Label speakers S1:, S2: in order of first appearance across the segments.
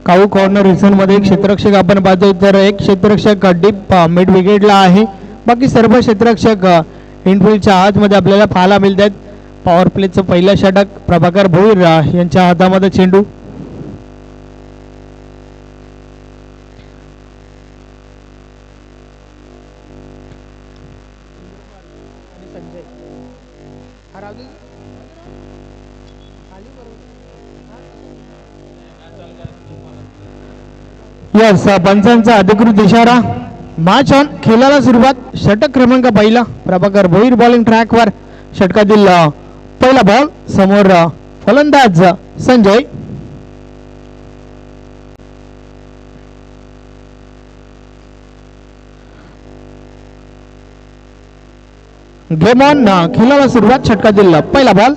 S1: काऊ corner reason मध्ये क्षेत्ररक्षक आपण पाहतोय, तर एक क्षेत्ररक्षक डीप मिड विकेटला आहे. बाकी सर्व क्षेत्ररक्षक इनफिल्डच्या आतमध्ये आपल्याला पाहायला मिळतात. पॉवर प्लेचं पहिलं षटक प्रभाकर भोईर यांच्या हातामध्ये चेंडू. यस, पंचांचा अधिकृत इशारा. Match on. खेळाला सुरुवात. षटक क्रमांक पहिला प्रभाकर भोईर बॉलिंग ट्रॅकवर. षटकातील पहिला बॉल. समोर फलंदाज संजय. Game on. खेळाला सुरुवात. षटकातील पहिला बॉल.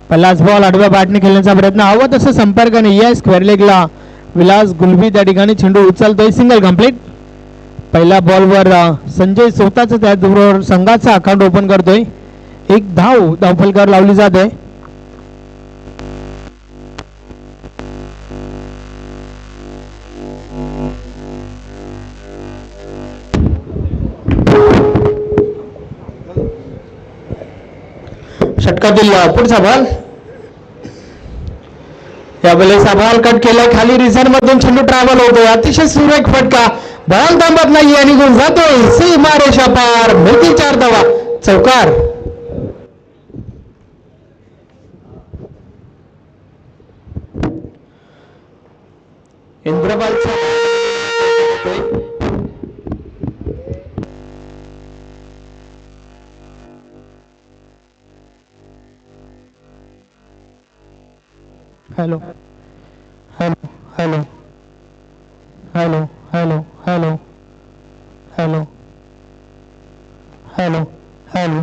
S1: पहिलाच बॉल आडव्या बॅटने खेळण्याचा प्रयत्न. हवा तसं संपर्काने या स्क्वेअर लेगला विलास गुलबी त्या ठिकाणी चेंडू उचलतोय. Single complete. पहिल्या बॉलवर संजय स्वतःच त्याचबरोबर संघाचा अकाउंट ओपन करतोय. एक धावफलकावर लावली जाते. षटकातील पुढचा बॉल. यावेळेस बॉल कट केलाय. खाली रिझन मधून चेंडू ट्रॅव्हल होतोय. अतिशय सुरेख फटका. बॉल थांबत नाही आणि निघून जातोय सीमारेषा पार. मिळतील 4 धावा. चौकार. इंद्रबालचा hello hello hello hello hello hello hello hello hello.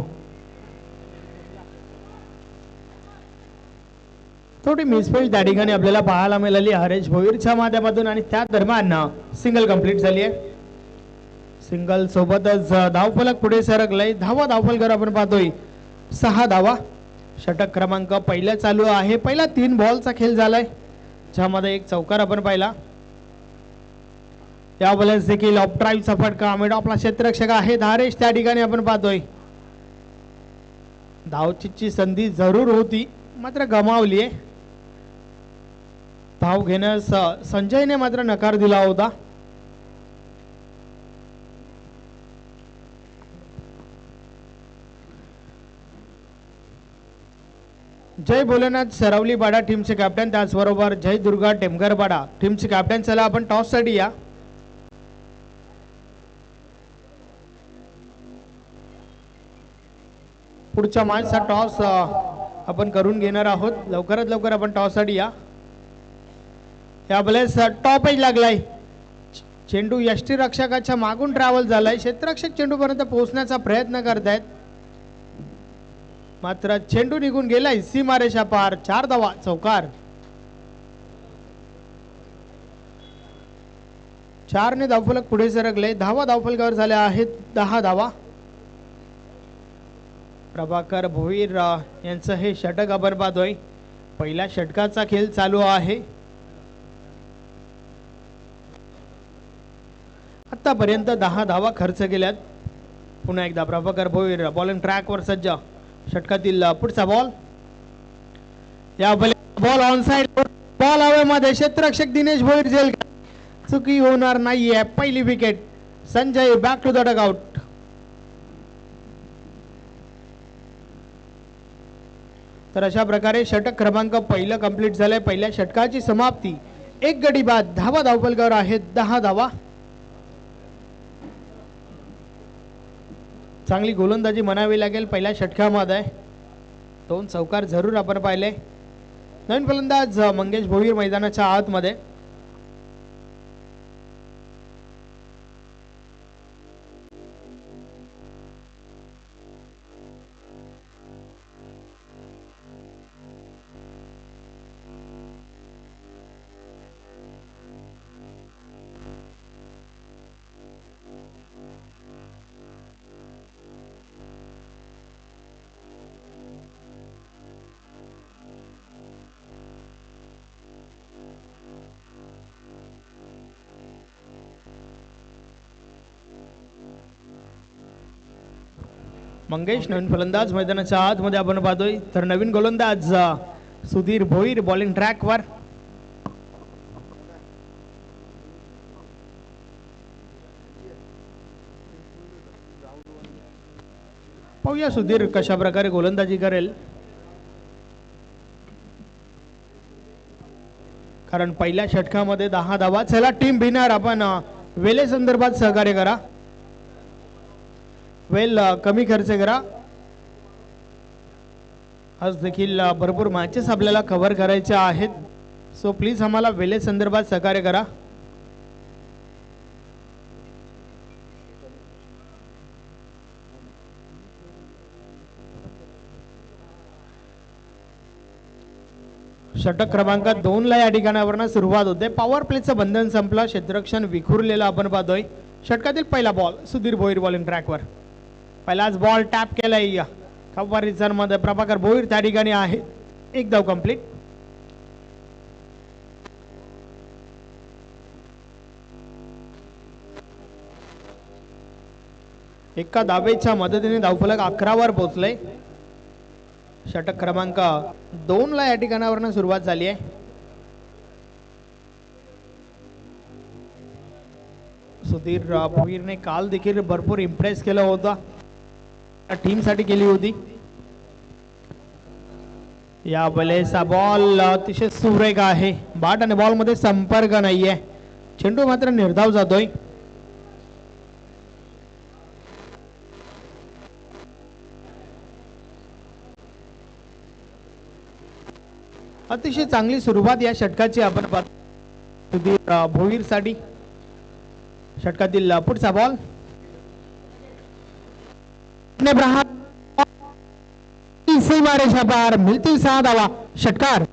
S1: थोडी मिसफील्ड त्या ठिकाणी आपल्याला पाहायला मिळाली हरेश भोईरच्या माध्यमातून आणि त्या दरम्यान सिंगल कंप्लीट झाली आहे. सिंगल सोबतच धावफलक पुढे सरकलंय. धावफलकावर आपण पाहतोय 6 धावा. षटक क्रमांक पहिला चालू आहे. पहिला 3 बॉलचा खेळ झालाय, ज्यामध्ये एक चौकार आपण पाहिला. यावेळेस देखील ऑफ ड्राईव्हचा फटका. मिड ऑफला क्षेत्ररक्षक आहे हरेश त्या ठिकाणी आपण पाहतोय. धावचीची संधी जरूर होती, मात्र गमावली आहे. धाव घेण्यास संजयने मात्र नकार दिला होता. जय भोलेनाथ सरावली बाडा टीमचे कॅप्टन, त्याचबरोबर जय दुर्गा टेमगर बाडा टीमचे कॅप्टन. चला आपण टॉस साठी या. पुढच्या मॅचचा टॉस आपण करून घेणार आहोत. लवकरात लवकर आपण टॉस साठी या. यावेळेस टॉप एज लागलाय. चेंडू यष्टी रक्षकाच्या मागून ट्रॅव्हल झालाय. क्षेत्ररक्षक चेंडू पर्यंत पोहोचण्याचा प्रयत्न करतायत, मात्र चेंडू निघून गेलाय सीमारेषा पार. 4 धावा. चौकार. 4 ने धावफलक पुढे सरकले. धावफलकावर झाल्या आहेत 10 धावा. प्रभाकर भोईर यांचं हे षटक आपण पाहतोय. पहिल्या षटकाचा खेळ चालू आहे. आतापर्यंत 10 धावा खर्च केल्यात. पुन्हा एकदा प्रभाकर भोईर बॉलिंग ट्रॅकवर सज्ज. षटकातील पुढचा बॉल. या बॉल ऑन साइड. बॉल हवेमध्ये. क्षेत्ररक्षक दिनेश भोईर जेल. चुकी होणार नाहीये. पहिली wicket. Sanjay back to the dugout. तर अशा प्रकारे षटक क्रमांक पहिलं कंप्लीट झालंय. पहिल्या षटकाची समाप्ती. 1 गडी बाद. धावफलकावर आहेत 10 धावा. चांगली गोलंदाजी म्हणावी लागेल पहिल्या षटकामध्ये. 2 चौकार जरूर आपण पाहिले. नवीन फलंदाज मंगेश भोईर मैदानाच्या आतमध्ये. मंगेश नवीन फलंदाज मैदानाच्या आतमध्ये आपण पाहतोय, तर नवीन गोलंदाज सुधीर भोईर बॉलिंग ट्रॅकवर. पाहूया सुधीर कशा प्रकारे गोलंदाजी करेल, कारण पहिल्या षटकामध्ये 10 धावा. चला टीम बिनर आपण वेले संदर्भात सहकार्य करा, वेल कमी खर्च करा. आज देखील भरपूर मॅचेस आपल्याला कव्हर करायचे आहेत, सो प्लीज आम्हाला वेले संदर्भात सहकार्य करा. षटक क्रमांक 2 ला या ठिकाणावरनं सुरुवात होते. पॉवर प्लेचं बंधन संपलं, क्षेत्ररक्षण विखुरलेलं आपण पाहतोय. षटकातील पहिला बॉल सुधीर भोईर बॉलिंग ट्रॅकवर. पहिलाच बॉल टॅप केलाय कव्हर रिझन मध्ये प्रभाकर भोईर त्या ठिकाणी आहे. एक धाव कंप्लीट. एका धावेच्या मदतीने धावफलक 11 वर पोहोचले. षटक क्रमांक 2 ला या ठिकाणावरनं सुरुवात झाली आहे. सुधीर भोईरने काल देखील भरपूर इम्प्रेस केलं होतं, टीम साठी केली होती. या वेळेस बॉल अतिशय सुरेख आहे. बॅट आणि बॉल मध्ये संपर्क नाहीये, चेंडू मात्र निर्धाव जातोय. अतिशय चांगली सुरुवात या षटकाची आपण पाहतो सुधीर भोईर साठी. षटकातील पुढचा बॉल सीमारेषा पार, मिळतील 6 धावा. षटकार.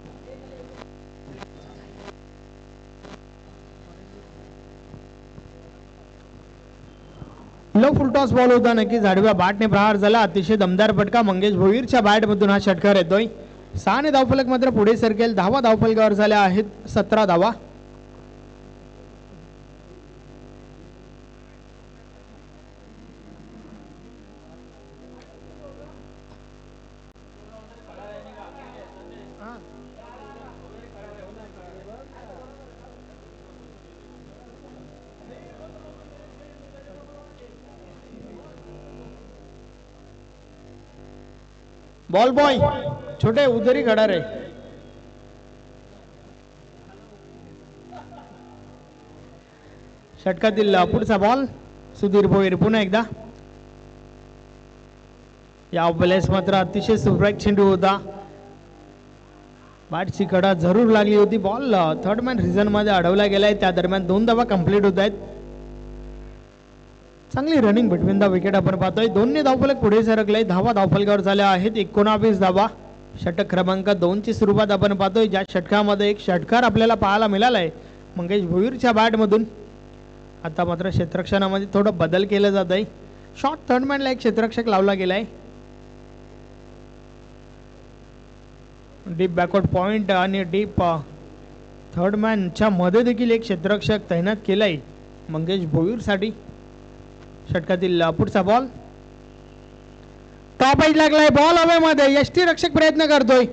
S1: लो फुलटॉस बॉल होता, नक्की झाडव्या बॅटने प्रहार झाला. अतिशय दमदार फटका मंगेश भोईरच्या बॅट मधून हा षटकार येतोय. 6 ने धावफलक मात्र पुढे सरकेल. 10 धावफलकावर झाल्या आहेत 17 धावा. बॉल बॉय छोटे उदरी खडा रे. षटकातील पुढचा बॉल सुधीर भोईर पुन्हा एकदा. या वेळेस मात्र अतिशय सुरेख चेंडू होता, बॅटची कडा जरूर लागली होती. बॉल थर्ड मॅन रिझन मध्ये अडवला गेलाय. त्या दरम्यान 2 धावा कंप्लीट होत आहेत. चांगली रनिंग बिटवीन द विकेट आपण पाहतोय. 2 धावफलक पुढे सरकले. 10 धावफलकावर झाल्या आहेत 19 धावा. षटक क्रमांक 2 ची सुरुवात आपण पाहतोय, ज्या षटकामध्ये एक षटकार आपल्याला पाहायला मिळालाय मंगेश भोईरच्या बॅट मधून. आता मात्र क्षेत्ररक्षणामध्ये थोडं बदल केलं जात आहे. शॉर्ट थर्ड मॅनला एक क्षेत्ररक्षक लावला गेलाय. डीप बॅकवर्ड पॉइंट आणि डीप थर्ड मॅनच्या मध्ये देखील एक क्षेत्ररक्षक तैनात केलाय मंगेश भोईर साठी. षटकातील पुढचा बॉल टॉप एज लागलाय. बॉल हवेमध्ये, यष्टी रक्षक प्रयत्न करतोय,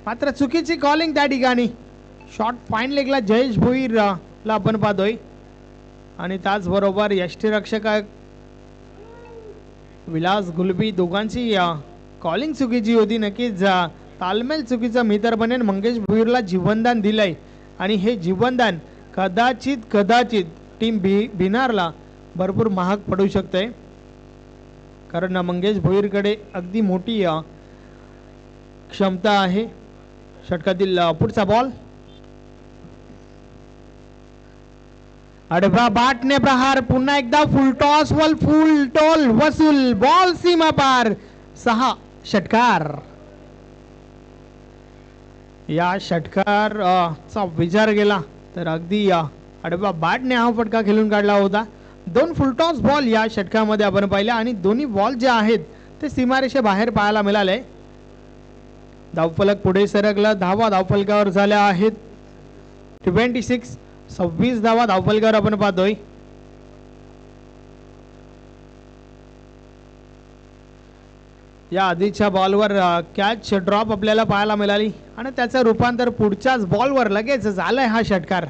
S1: मात्र चुकीची कॉलिंग त्या ठिकाणी. शॉट फाईन लेगला जयेश भोईर ला आपण पाहतोय, आणि त्याचबरोबर यष्टी रक्षक विलास गुलबी दोघांची कॉलिंग चुकीची होती. नक्कीच तालमेल चुकीचं मी तर म्हणेन मंगेश भोईरला जीवनदान दिलंय, आणि हे जीवनदान कदाचित टीम बिनारला भरपूर महाग पडू शकते, कारण मंगेश भोईरकडे अगदी मोठी क्षमता आहे. षटकातील पुढचा बॉल अडवा बॅटने प्रहार. पुन्हा एकदा फुल टॉस वर फुल टॉल वसूल. बॉल सीमा पार. 6 षटकार. या षटकार चा विचार केला तर अगदी अडवा बॅटने हा फटका खेळून काढला होता. 2 फुलटॉस बॉल या षटकामध्ये आपण पाहिल्या, आणि दोन्ही बॉल जे आहेत ते सीमारेषे बाहेर पाहायला मिळाले. धावफलक पुढे सरकला. 10 धावफलकावर झाल्या आहेत 26. 26 धावा धावफलकावर आपण पाहतोय. या आधीच्या बॉलवर कॅच ड्रॉप आपल्याला पाहायला मिळाली आणि त्याचं रूपांतर पुढच्याच बॉलवर लगेच झालंय हा षटकार.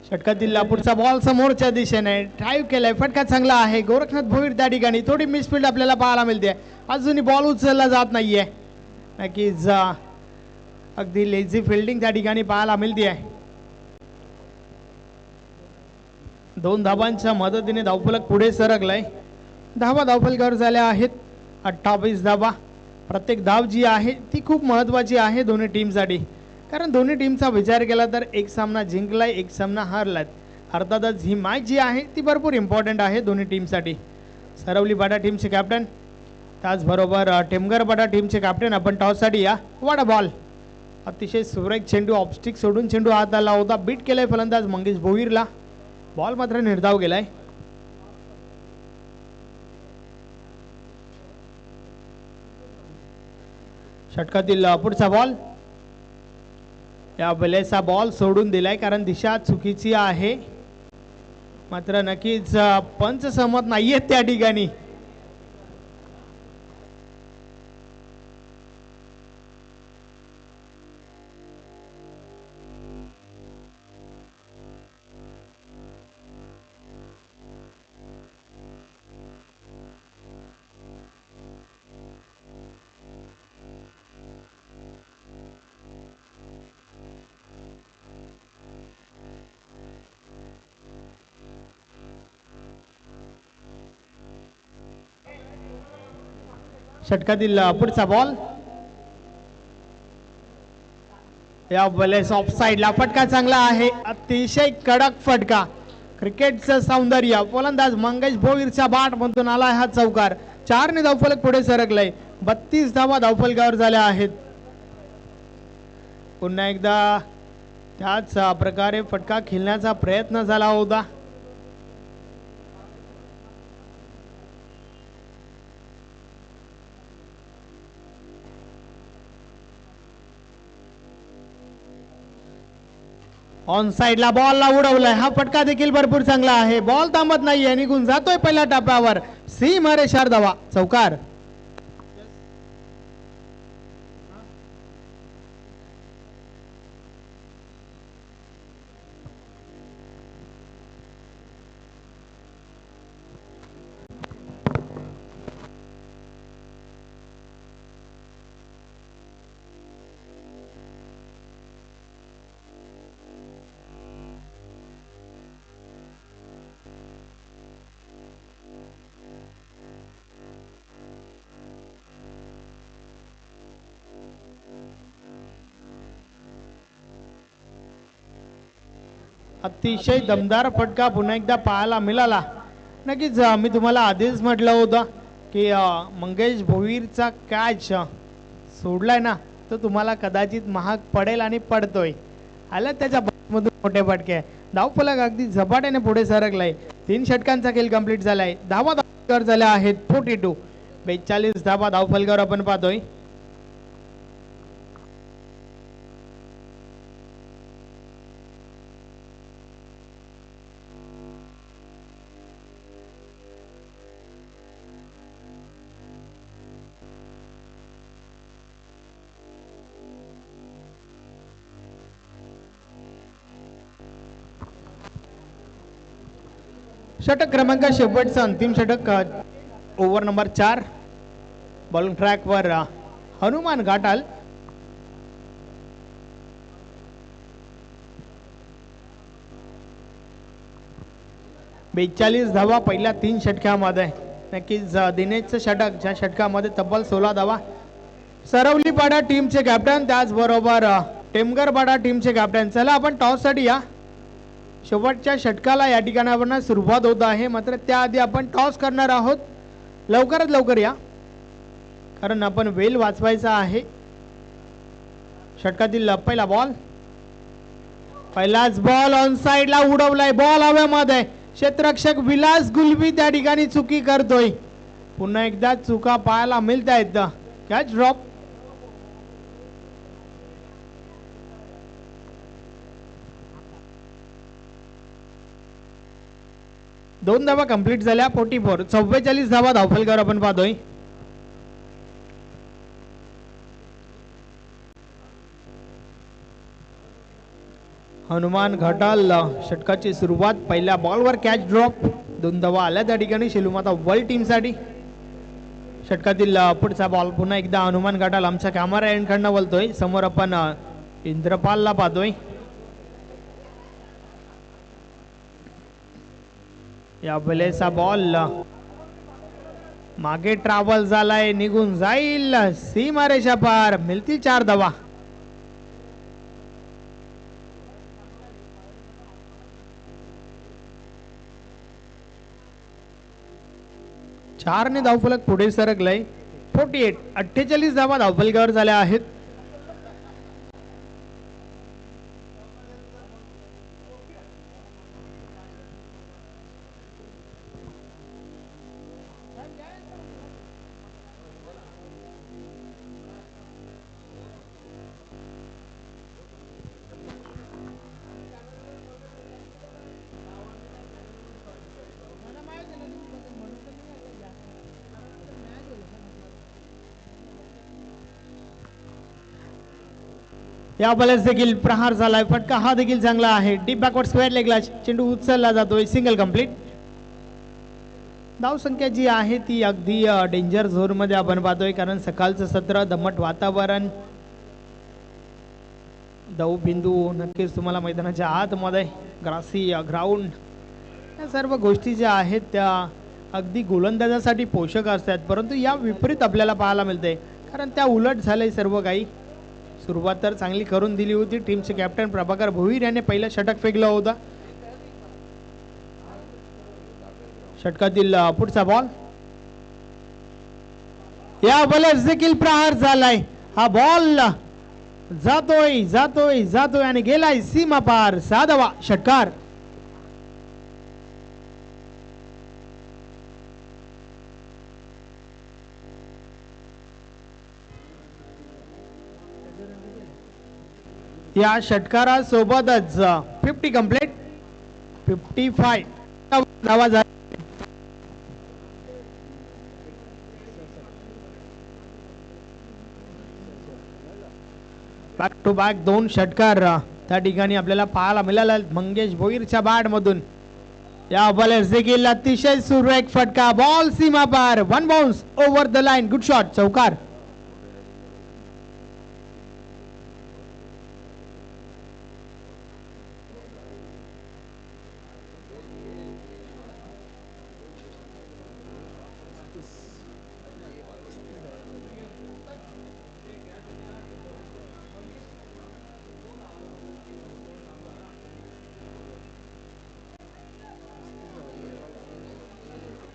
S1: षटकातील पुढचा बॉल समोरच्या दिशेने ड्राईव्ह केलाय, फटका चांगला आहे. गोरखनाथ भोईर त्या ठिकाणी थोडी मिसफिल्ड आपल्याला पाहायला मिळते. अजूनही बॉल उचलला जात नाहीये. नक्कीच अगदी लेझी फिल्डिंग त्या ठिकाणी पाहायला मिळते. 2 धावांच्या मदतीने धावफलक पुढे सरकलाय. धावफलकावर झाल्या आहेत 28 धावा. प्रत्येक धाव जी आहे ती खूप महत्वाची आहे दोन्ही टीमसाठी, कारण दोन्ही टीमचा विचार केला तर एक सामना जिंकलाय, एक सामना हारलाय. अर्थातच ही मॅच जी आहे ती भरपूर इम्पॉर्टंट आहे दोन्ही टीमसाठी. सरवली बाटा टीमचे कॅप्टन, त्याचबरोबर टेमघर बाटा टीमचे कॅप्टन आपण टॉससाठी या. वाडा बॉल, अतिशय सुरेख चेंडू, ऑफस्टिक सोडून चेंडू हात आला होता. बीट केलाय फलंदाज मंगेश भोईरला. बॉल मात्र निर्धाव गेलाय. षटकातील पुढचा बॉल, या वेळेचा बॉल सोडून दिलाय कारण दिशा चुकीची आहे. मात्र नक्कीच पंच सहमत नाहीयेत त्या ठिकाणी. षटकातील पुढचा बॉल, या वेळेस ऑफ साइडला फटका चांगला आहे. अतिशय कडक फटका, क्रिकेटचं सौंदर्य. फलंदाज मंगेश भोईरच्या बॅट मधून आलाय हा चौकार. 4 ने धावफलक पुढे सरकलाय. 32 धावा धावफलकावर झाल्या आहेत. पुन्हा एकदा त्याच प्रकारे फटका खेळण्याचा प्रयत्न झाला होता. ऑन साइडला बॉलला उडवलाय. हा फटका देखील भरपूर चांगला आहे. बॉल थांबत नाहीये, निघून जातोय पहिल्या टप्प्यावर. सीम हरे 4 धावा, चौकार. अतिशय दमदार फटका पुन्हा एकदा पाहायला मिळाला. नक्कीच मी तुम्हाला आधीच म्हटलं होतं की मंगेश भोईरचा कॅच सोडलाय ना तो तुम्हाला कदाचित महाग पडेल आणि पडतोय. आला त्याच्या मधून मोठे फटके. धावफलक अगदी झपाट्याने पुढे सरकलाय. 3 षटकांचा खेळ कंप्लीट झालाय. धावा धावफलकावर झाल्या आहेत 42. 42 धावा धावफलकावर आपण पाहतोय. षटक क्रमांक शेवटचं अंतिम षटक ओव्हर नंबर 4. बॉलिंग ट्रॅकवर हनुमान घाटाल. बेचाळीस धावा पहिल्या 3 षटकामध्ये. नक्कीच दिनेशचं षटक, ज्या षटकामध्ये तब्बल 16 धावा. सरवलीपाडा टीमचे कॅप्टन, त्याचबरोबर टेमगरपाडा टीमचे कॅप्टन. चला आपण टॉससाठी या. शेवटच्या षटकाला या ठिकाणी आपण सुरुवात होत आहे, मात्र त्याआधी आपण टॉस करणार आहोत. लवकरात लवकर या, कारण आपण वेल वाचवायचा आहे. षटकातील पहिला बॉल, पहिलाच बॉल ऑन साइडला उडवलाय. बॉल हवेमध्ये. क्षेत्ररक्षक विलास गुलबी त्या ठिकाणी चुकी करतोय. पुन्हा एकदा चुका पाहायला मिळत आहेत. Catch drop. दोन धावा कंप्लीट झाल्या. 44. 44 धावा धावफलकावर आपण पाहतोय. हनुमान घाटाल षटकाची सुरुवात. पहिल्या बॉलवर कॅच ड्रॉप. 2 धावा आल्या त्या ठिकाणी शेलूमाता वर्ल्ड टीमसाठी. षटकातील पुढचा बॉल पुन्हा एकदा हनुमान घाटाल. आमचा कॅमेरा एंडकडनं बोलतोय. समोर आपण इंद्रपालला पाहतोय. या वेळेचा बॉल मागे ट्रॅव्हल झालाय, निघून जाईल सीमारेषा पार. मिळतील 4 धावा. 4 ने धावफलक पुढे सरकलाय. 48. 48 धावा धावफलकावर झाल्या आहेत. या बॉलच देखील प्रहार झालाय. फटका हा देखील चांगला आहे. डीप बॅकवर्ड स्क्वेअर लेगला चेंडू उचलला जातोय. Single complete. धाव संख्या जी आहे ती अगदी डेंजर झोन मध्ये आपण पाहतोय, कारण सकाळचं सत्र, दमट वातावरण, धाव बिंदू नक्कीच तुम्हाला मैदानाच्या आतमध्ये ग्रासी ग्राउंड, या सर्व गोष्टी ज्या आहेत त्या अगदी गोलंदाजासाठी पोषक असतात. परंतु या विपरीत आपल्याला पाहायला मिळते, कारण त्या उलट झालंय सर्व काही. सुरुवात तर चांगली करून दिली होती. टीमचे कॅप्टन प्रभाकर भोईर याने पहिलं षटक फेकलं होतं. षटकातील पुढचा बॉल, या बॉलच देखील प्रहार झालाय. हा बॉल जातोय जातोय जातोय आणि गेलाय सीमा पार. 6 धावा. षटकार. या षटकारासोबतच 50 कंप्लीट. 55 धावा झाल्या. बॅक टू बॅक 2 षटकार त्या ठिकाणी आपल्याला पाहायला मिळाला मंगेश भोईरच्या बॅट मधून. या बॉलर्स देखील अतिशय सुरेख फटका. बॉल सीमा पार. 1 bounce over the line. Good shot. चौकार.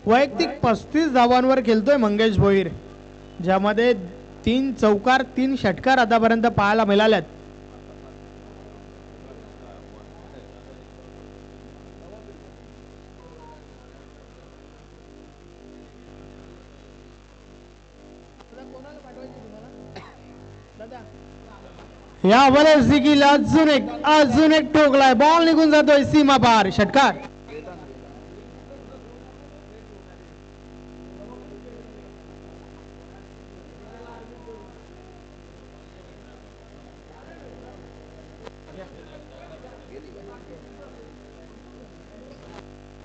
S1: वैयक्तिक 35 धावांवर खेळतोय मंगेश भोईर, ज्यामध्ये 3 चौकार 3 षटकार आतापर्यंत पाहायला मिळाल्यात. या बॉलर्स देखील अजून एक ठोकलाय. बॉल निघून जातोय सीमा पार. षटकार.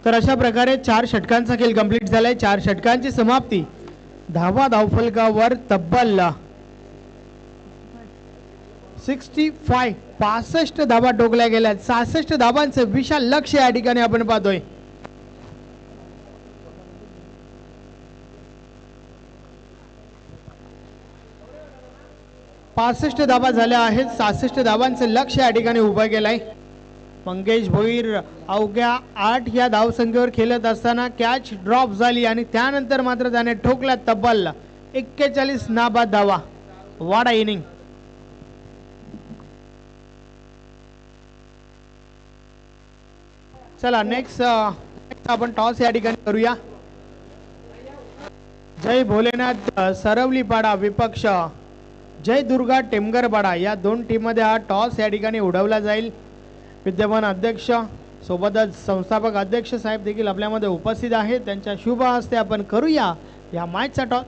S1: तर अशा प्रकारे 4 षटकांचा खेळ कंप्लीट झालाय. 4 षटकांची समाप्ती धावा धावफलकावर तब्बल 65 धावा ठोकल्या गेल्या. 66 धावांचं विशाल लक्ष या ठिकाणी आपण पाहतोय. पासष्ट धावा झाल्या आहेत. 66 धावांचं लक्ष या ठिकाणी उभं केलंय. मंगेश भोईर अवघ्या 8 या धावसंख्येवर खेळत असताना कॅच ड्रॉप झाली आणि त्यानंतर मात्र त्याने ठोकल्या तब्बल 41 नाबाद धावा. वाडा इनिंग. चला नेक्स्ट आपण टॉस या ठिकाणी करूया. जय भोलेनाथ सरवलीपाडा विपक्ष जय दुर्गा टेमगरपाडा या दोन टीम मध्ये हा टॉस या ठिकाणी उडवला जाईल. विद्यमान अध्यक्ष सोबतच संस्थापक अध्यक्ष साहेब देखील आपल्यामध्ये उपस्थित आहेत. त्यांच्या शुभ हस्ते आपण करूया या मॅचचा टॉस.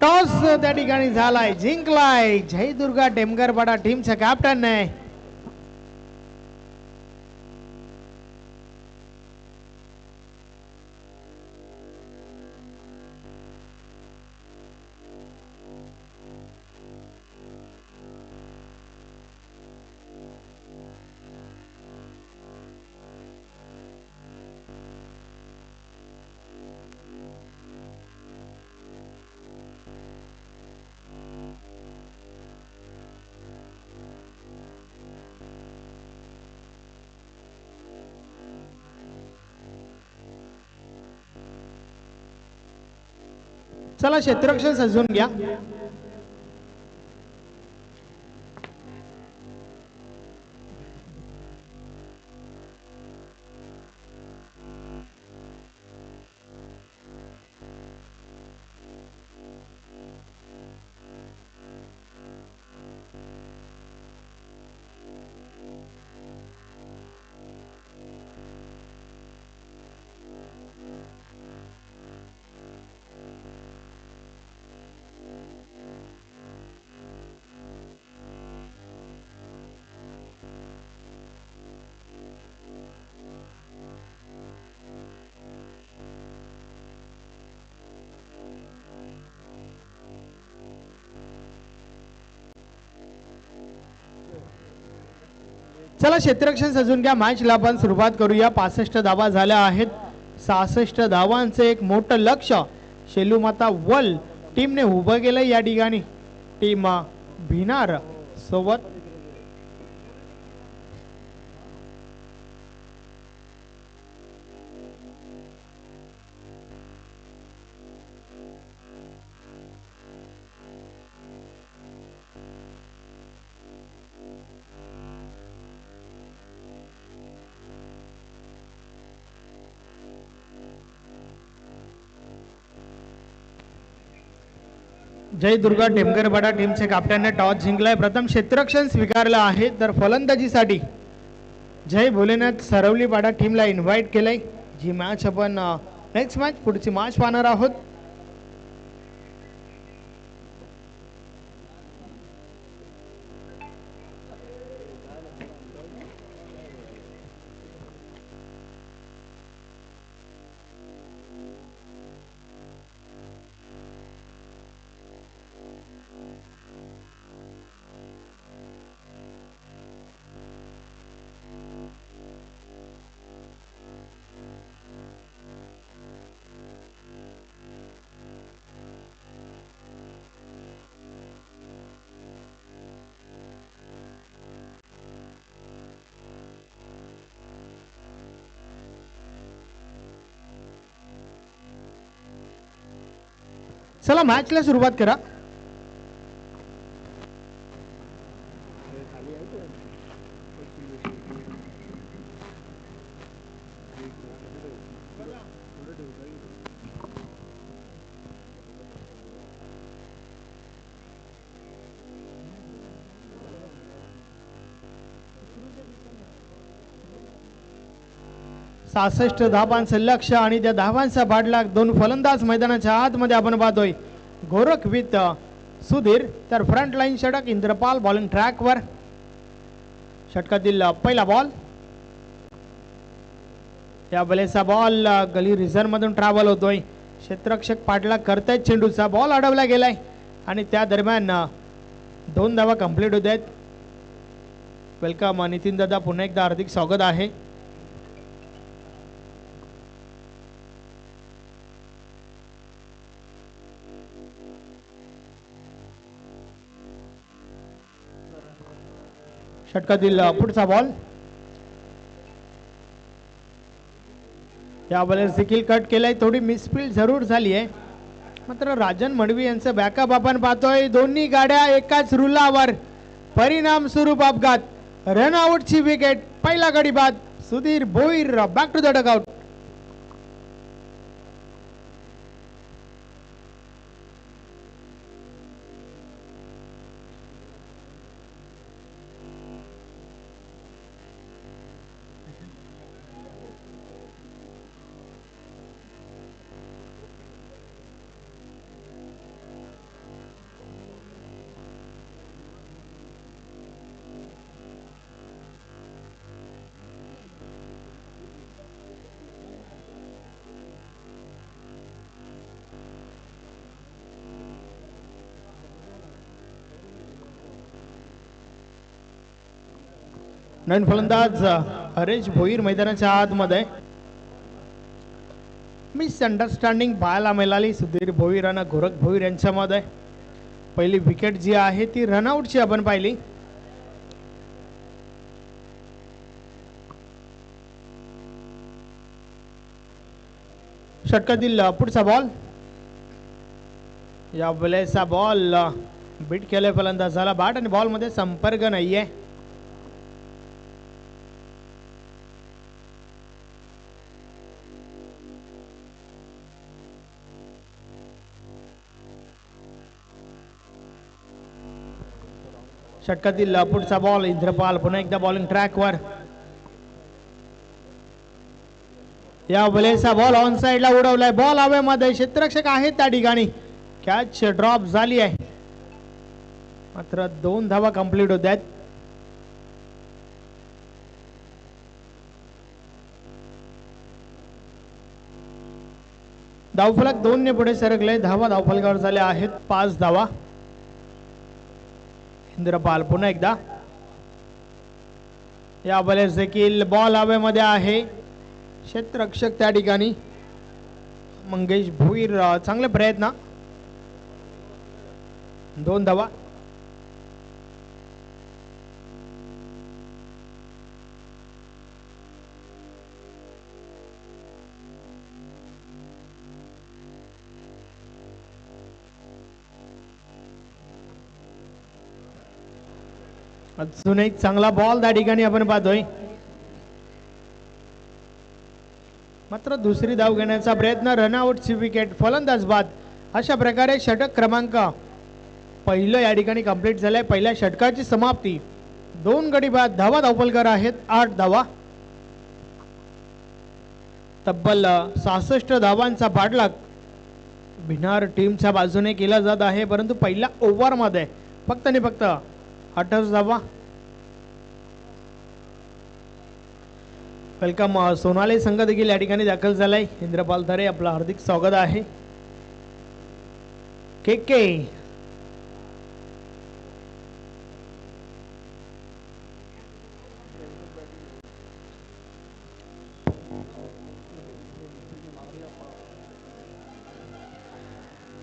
S1: टॉस त्या ठिकाणी झालाय, जिंकलाय जय दुर्गा टेमगरपाडा टीमचा कॅप्टन ने. चला क्षेत्ररक्षण सजवून घ्या. चला क्षेत्ररक्षण सजून घ्या. मॅचला आपण सुरुवात करूया. 65 धावा झाल्या आहेत. 66 धावांचे एक मोठं लक्ष शेलूमाता वल टीमने उभं केलं या ठिकाणी. टीम भिनार सोबत जय दुर्गा टेमगरपाडा टीमचे कॅप्टनने टॉस जिंकलाय. प्रथम क्षेत्ररक्षण स्वीकारलं आहे. तर फलंदाजीसाठी जय भोलेनाथ सरवलीपाडा टीमला इन्व्हाइट केलंय. जी मॅच आपण नेक्स्ट मॅच पुढची मॅच पाहणार आहोत. चला मॅचला सुरुवात करा. 66 धावांचं लक्ष आणि त्या धावांचा पाठलाग दोन फलंदाज मैदानाच्या आतमध्ये आपण पाहतोय. गोरख विथ सुधीर, तर फ्रंट लाईन षटक इंद्रपाल बॉलिंग ट्रॅकवर. षटकातील पहिला बॉल, या बलेचा बॉल गली रिझर्व मधून ट्रॅव्हल होतोय. क्षेत्ररक्षक पाठलाग करतायत, चेंडूचा बॉल अडवला गेलाय आणि त्या दरम्यान 2 धावा कंप्लीट होत आहेत. वेलकम नितीन दादा, पुन्हा एकदा हार्दिक स्वागत आहे. षटकातील पुढचा बॉल, या बॉलर देखील कट केलाय. थोडी मिसफील्ड जरूर झाली आहे, मात्र राजन मडवी यांचं बॅकअप आपण पाहतोय. दोन्ही गाड्या एकाच रुलावर, परिणाम स्वरूप अपघात. रनआउटची विकेट, पहिला गडी बाद. Sudhir Bhoir back to the dugout. नवीन फलंदाज हरेश भोईर मैदानाच्या आतमध्ये. मिसअंडरस्टँडिंग पाहायला मिळाली सुधीर भोईर आणि गोरख भोईर यांच्यामध्ये. पहिली विकेट जी आहे ती रनआउटची आपण पाहिली. षटकातील पुढचा बॉल, या बलेचा बॉल बीट केले फलंदाजाला. बॅट आणि बॉल मध्ये संपर्क नाहीये. षटकातील पुढचा बॉल, इंद्रपाल पुन्हा एकदा बॉलिंग ट्रॅकवर. या बलेचा बॉल ऑन साइडला उडवलाय. बॉल हवेमध्ये, क्षेत्ररक्षक आहेत त्या ठिकाणी. कॅच ड्रॉप झाली आहे, मात्र 2 धावा कंप्लीट होत आहेत. धावफलक 2 ने पुढे सरकले. धावा धावफलकावर झाल्या आहेत 5 धावा. इंद्रपाल पुन्हा एकदा, या बॉलर देखील बॉल हवेमध्ये आहे. क्षेत्ररक्षक त्या ठिकाणी मंगेश भोईर. चांगले प्रयत्न, 2 धावा. अजून एक चांगला बॉल त्या ठिकाणी आपण पाहतोय, मात्र दुसरी धाव घेण्याचा प्रयत्न. रनआउटची विकेट, फलंदाज बाद. अशा प्रकारे षटक क्रमांक पहिलं या ठिकाणी कंप्लीट झालंय. पहिल्या षटकाची समाप्ती. 2 गडी बाद. धावा धावफलकर आहेत 8 धावा. तब्बल 66 धावांचा पाठलाग भिनार टीमच्या बाजूने केला जात आहे, परंतु पहिल्या ओव्हर मध्ये फक्त आणि फक्त 28 धावा. वेलकम सोनाली संघ देखील या ठिकाणी दाखल झालाय. इंद्रपाल धरे, आपलं हार्दिक स्वागत आहे. के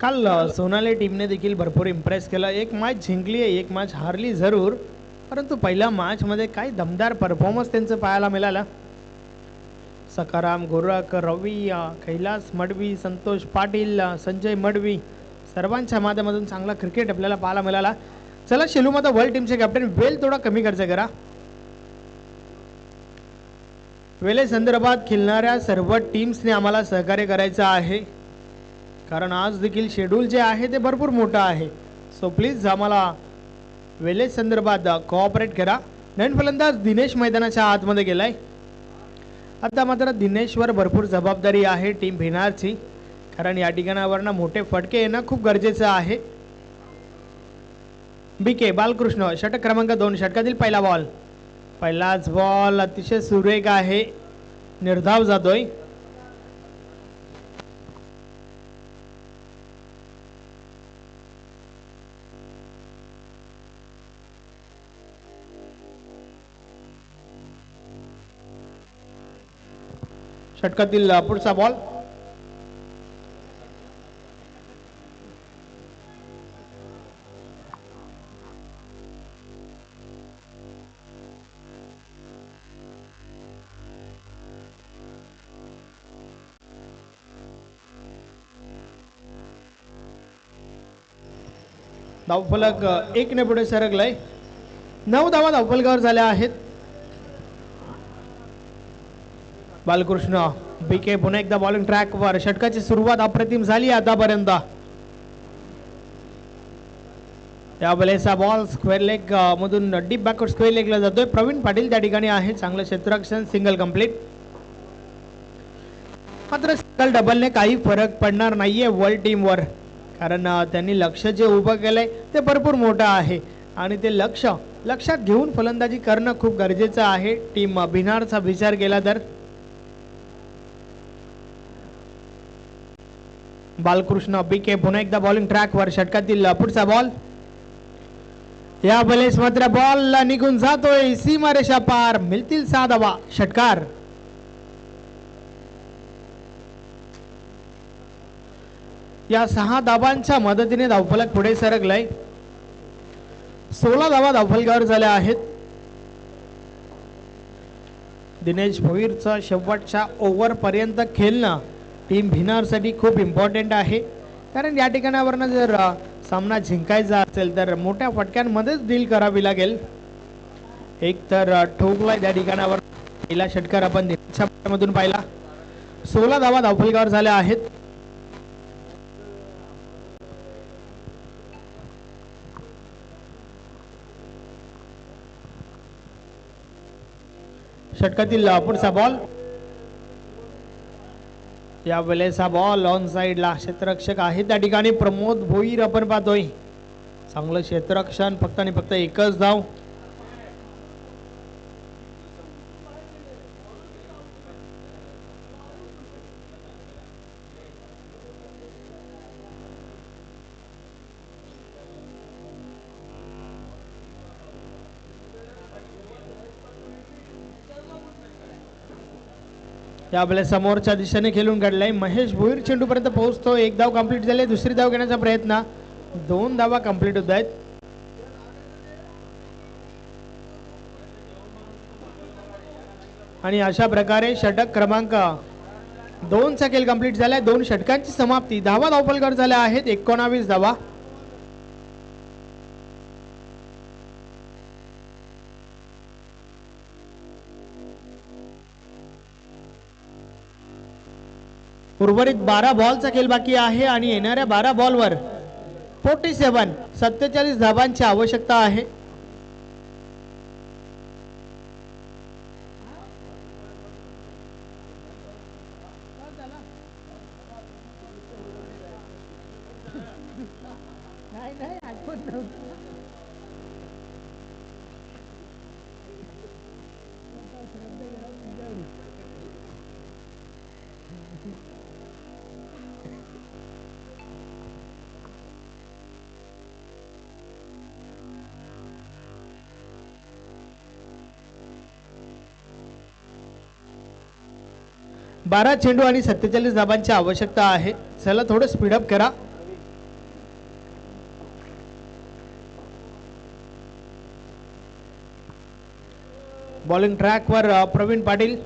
S1: काल सोनाली टीमने देखील भरपूर इम्प्रेस केलं. एक मॅच जिंकली आहे, एक मॅच हारली जरूर, परंतु पहिल्या मॅच मध्ये काही दमदार परफॉर्मन्स त्यांचं पाहायला मिळाला. सकाराम, गोरख, रवी, कैलास मडवी, संतोष पाटील, संजय मडवी सर्वांच्या माध्यमातून चांगला क्रिकेट आपल्याला पाहायला मिळाला. चला शेलू माता वर्ल्ड टीमचे कॅप्टन वेल थोडा कमी खर्च करा. वेळे संदर्भात खेळणाऱ्या सर्व टीम्सने आम्हाला सहकार्य करायचं आहे, कारण आज देखील शेड्यूल जे आहे ते भरपूर मोठं आहे. सो प्लीज आम्हाला वेळे संदर्भात कोऑपरेट करा. नवीन फलंदाज दिनेश मैदानाच्या आतमध्ये गेलाय. आता मात्र दिनेशवर भरपूर जबाबदारी आहे टीम भिनारची, कारण या ठिकाणावरनं मोठे फटके येणं खूप गरजेचं आहे. BK बालकृष्ण षटक क्रमांक 2, षटकातील पहिला बॉल. पहिलाच बॉल अतिशय सुरेख आहे, निर्धाव जातोय. षटकातील पुढचा बॉल. धावफलक 1 ने पुढे सरकलाय. 9 धावा धावफलकावर झाल्या आहेत. बालकृष्ण BK पुन्हा एकदा बॉलिंग ट्रॅकवर. षटकाची सुरुवात अप्रतिम झाली आतापर्यंत. या वेळेचा बॉल स्क्वेअर लेग मधून डीप बॅकवर्ड स्क्वेअर लेगला जातोय. प्रवीण पाटील त्या ठिकाणी आहे. चांगलं क्षेत्ररक्षण, सिंगल कंप्लीट. मात्र सिंगल डबलने काही फरक पडणार नाहीये वर्ल्ड टीमवर, कारण त्यांनी लक्ष जे उभं केलंय ते भरपूर मोठं आहे आणि ते लक्षात घेऊन फलंदाजी करणं खूप गरजेचं आहे टीम भिनारचा विचार केला तर. बालकृष्ण BK पुन्हा एकदा बॉलिंग ट्रॅकवर. षटकातील पुढचा बॉल. या वेळेस मात्र बॉल निघून जातोय सीमारेषा पार. मिळतील 6 धावा. षटकार. या 6 धावांच्या मदतीने धावफलक पुढे सरकलाय. 16 धावा धावफलकावर झाल्या आहेत. दिनेश भोईरचं शेवटच्या ओव्हर पर्यंत खेळणं टीम भिनारसाठी खूप इम्पॉर्टंट आहे, कारण या ठिकाणावरनं जर सामना जिंकायचा असेल तर मोठ्या फटक्यांमध्येच डील करावी लागेल. एक तर ठोकलाय त्या ठिकाणावर. पहिला षटकार आपण दिनेशच्या मधून पाहिला. 16 धावा धावफलकावर झाल्या आहेत. षटकातील पुढचा बॉल. या वेळेचा बॉल ऑन साइडला. क्षेत्ररक्षक आहे त्या ठिकाणी प्रमोद भोईर आपण पाहतोय. चांगलं क्षेत्ररक्षण, फक्त आणि फक्त एकच धाव. यावेळेस समोरच्या दिशेने खेळून काढलाय. महेश भोईर चेंडूपर्यंत पोहोचतो. 1 धाव कंप्लीट झाले. दुसरी धाव घेण्याचा प्रयत्न. 2 धावा कंप्लीट होत आहेत. आणि अशा प्रकारे षटक क्रमांक 2 चा खेळ कंप्लीट झालाय. 2 षटकांची समाप्ती. धावा धावफलकावर झाल्या आहेत 19 धावा. उर्वरित 12 बॉलचा खेळ बाकी आहे आणि येणाऱ्या 12 बॉलवर 47 धावांची आवश्यकता आहे. बारा चेंडू आणि 47 धाबांची आवश्यकता आहे. चला थोडं स्पीडअप करा. बॉलिंग ट्रॅकवर प्रवीण पाटील.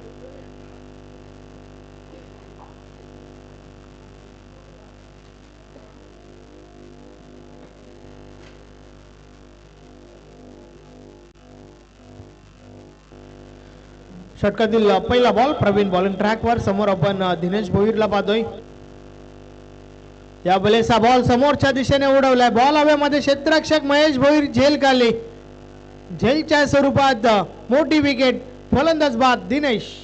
S1: षटकातील पहिला बॉल प्रवीण बॉलिंग ट्रॅकवर. समोर आपण दिनेश भोईरला पाहतोय. या बलेचा बॉल समोरच्या दिशेने उडवलाय. बॉल हवेमध्ये क्षेत्ररक्षक महेश भोईर झेल खाली. झेलच्या स्वरूपात मोठी विकेट. फलंदाज बाद दिनेश.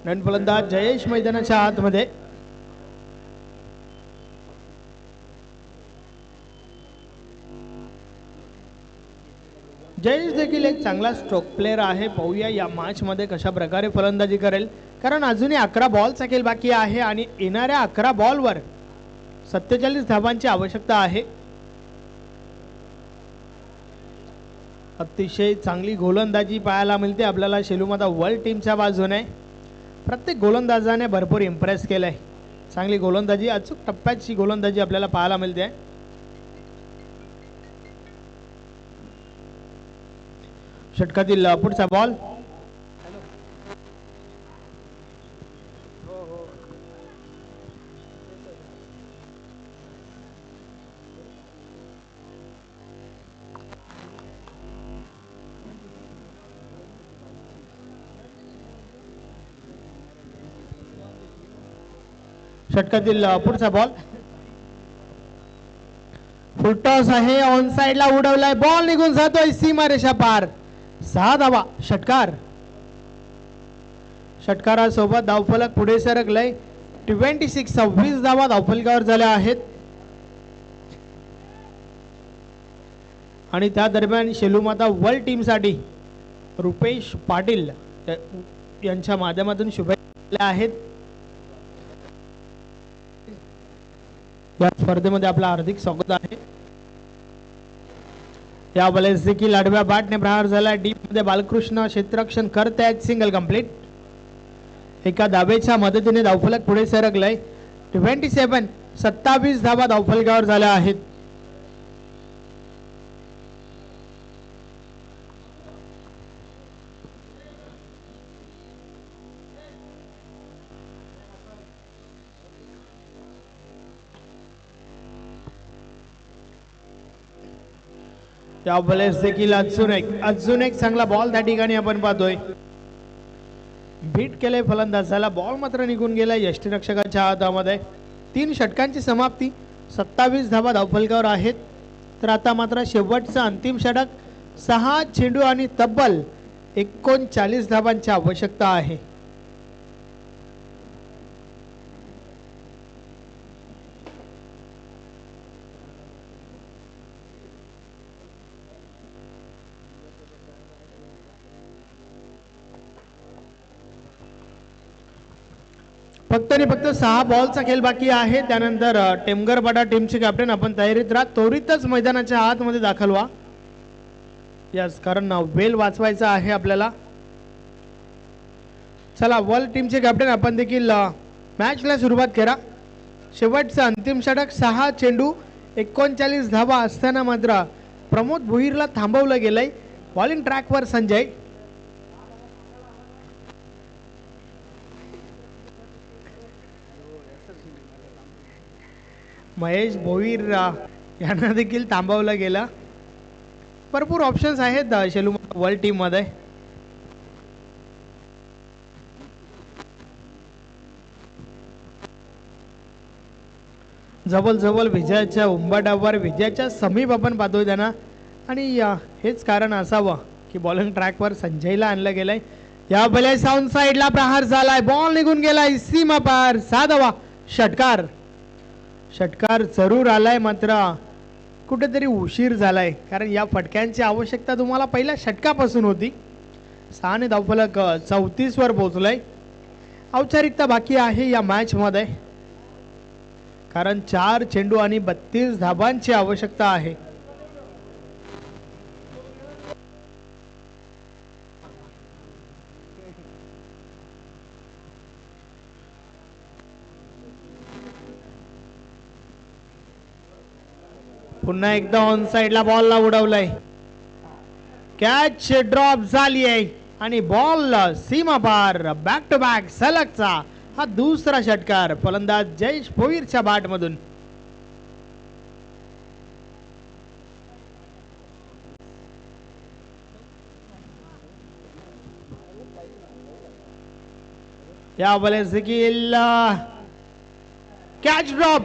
S1: नवीन फलंदाज जयेश मैदानाच्या आतमध्ये. जयेश देखील एक चांगला स्ट्रोक प्लेअर आहे. पाहूया या मॅच मध्ये कशा प्रकारे फलंदाजी करेल, कारण अजूनही 11 बॉलचा खेळ बाकी आहे आणि येणाऱ्या 11 बॉलवर 47 धावांची आवश्यकता आहे. अतिशय चांगली गोलंदाजी पाहायला मिळते आपल्याला शेलूमाता वर्ल्ड टीमच्या बाजूने. प्रत्येक गोलंदाजाने भरपूर इम्प्रेस केलंय. चांगली गोलंदाजी, अचूक टप्प्याची गोलंदाजी आपल्याला पाहायला मिळते. षटकातील पुढचा बॉल. षटकातील पुढचा बॉल. फुलटॉस आहे. ऑन साइडला उडवलाय. बॉल निघून जातोय सीमारेषा पार. 6 धावा. षटकार. षटकारासोबत धावफलक पुढे सरकलंय. 26 धावा धावफलकावर झाल्या आहेत. आणि त्या दरम्यान शेलूमाता वर्ल्ड टीम साठी रुपेश पाटील यांच्या माध्यमातून शुभेच्छा आहेत. या स्पर्धेमध्ये आपलं हार्दिक स्वागत आहे. या बॉलेस देखील आडव्या बॅटने प्रहार झाला. डीप मध्ये बालकृष्ण क्षेत्ररक्षण करतायत. Single complete. एका धावेच्या मदतीने धावफलक पुढे सरकलंय. 27 धावा धावफलकावर झाल्या आहेत. या बॉलेस देखील अजून एक चांगला बॉल त्या ठिकाणी आपण पाहतोय. बीट केले फलंदाजाला. बॉल मात्र निघून गेला यष्टीरक्षकाच्या हातामध्ये. 3 षटकांची समाप्ती. 27 धावा धावफलकावर आहेत. तर आता मात्र शेवटचं अंतिम षटक. 6 चेंडू आणि तब्बल 39 धावांची आवश्यकता आहे. फक्त आणि फक्त 6 बॉलचा खेळ बाकी आहे. त्यानंतर टेमगरपाडा टीमचे कॅप्टन आपण तयारीत राहा. त्वरितच मैदानाच्या आतमध्ये दाखल व्हा. यस, कारण वेल वाचवायचा आहे आपल्याला. चला, वर्ल्ड टीमचे कॅप्टन आपण देखील मॅचला सुरुवात करा. शेवटचा अंतिम षटक. 6 चेंडू 39 धावा असताना मात्र प्रमोद भोईरला थांबवलं गेलंय. बॉलिंग ट्रॅकवर संजय. महेश भोईर यांना देखील थांबवलं गेलं. भरपूर ऑप्शन्स आहेत शेलूमाता वर्ल्ड टीम मध्ये. जवळ विजयाच्या उंबरठ्यावर, विजयाच्या समीप आपण पाहतोय त्यांना. आणि हेच कारण असावं की बॉलिंग ट्रॅकवर संजयला आणलं गेलंय. या बले साऊंड साइडला प्रहार झालाय. बॉल निघून गेलाय सीमा पार. 6 धावा. षटकार. षटकार जरूर आलाय, मात्र कुठेतरी उशीर झालाय, कारण या फटक्यांची आवश्यकता तुम्हाला पहिल्या षटकापासून होती. 6 ने धावफलक 34 वर पोहोचलाय. औपचारिकता बाकी आहे या मॅच मध्ये, कारण 4 चेंडू आणि 32 धावांची आवश्यकता आहे. पुन्हा एकदा ऑन साइडला बॉलला उडवलंय. कॅच ड्रॉप झाली आहे आणि बॉल सीमा पार. बॅक टू बॅक सलगचा हा दुसरा षटकार फलंदाज जयेश भोईरच्या बॅट मधून. या बॉलेस देखील कॅच ड्रॉप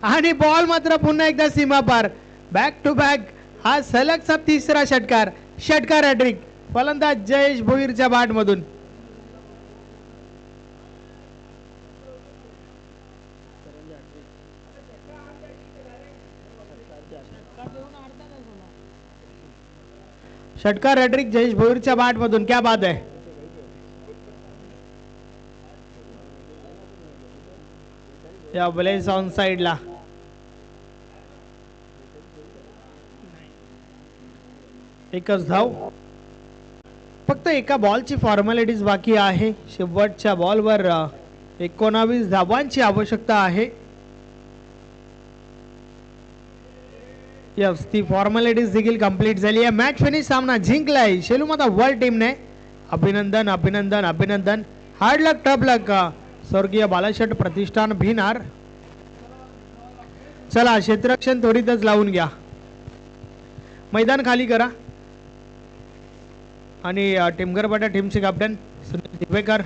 S1: आणि बॉल मात्र पुन्हा एकदा सीमा पार. बॅक टू बॅक हा सलगचा तिसरा षटकार. षटकार हॅट्रिक फलंदाज जयेश भोईरच्या बॅट मधून. षटकार हॅट्रिक जयेश भोईरच्या बॅट मधून. क्या बात आहे. या बॉलेस ऑन साइडला. एकच धाव. फक्त एका बॉलची फॉर्मॅलिटीज बाकी आहे. शेवटच्या बॉलवर 19 धावांची आवश्यकता आहे. यस, ती फॉर्मॅलिटीज देखील कंप्लीट झाली आहे. Match finish. सामना जिंकलाय शेलूमाता वर्ल्ड टीमने. अभिनंदन अभिनंदन अभिनंदन. हार्ड लक टफ लक स्वर्गीय बालाशेठ प्रतिष्ठान भिनार. चला क्षेत्ररक्षण त्वरितच लावून घ्या. मैदान खाली करा. आणि टिमगरपाटा टीमचे कॅप्टन सुनील दिवेकर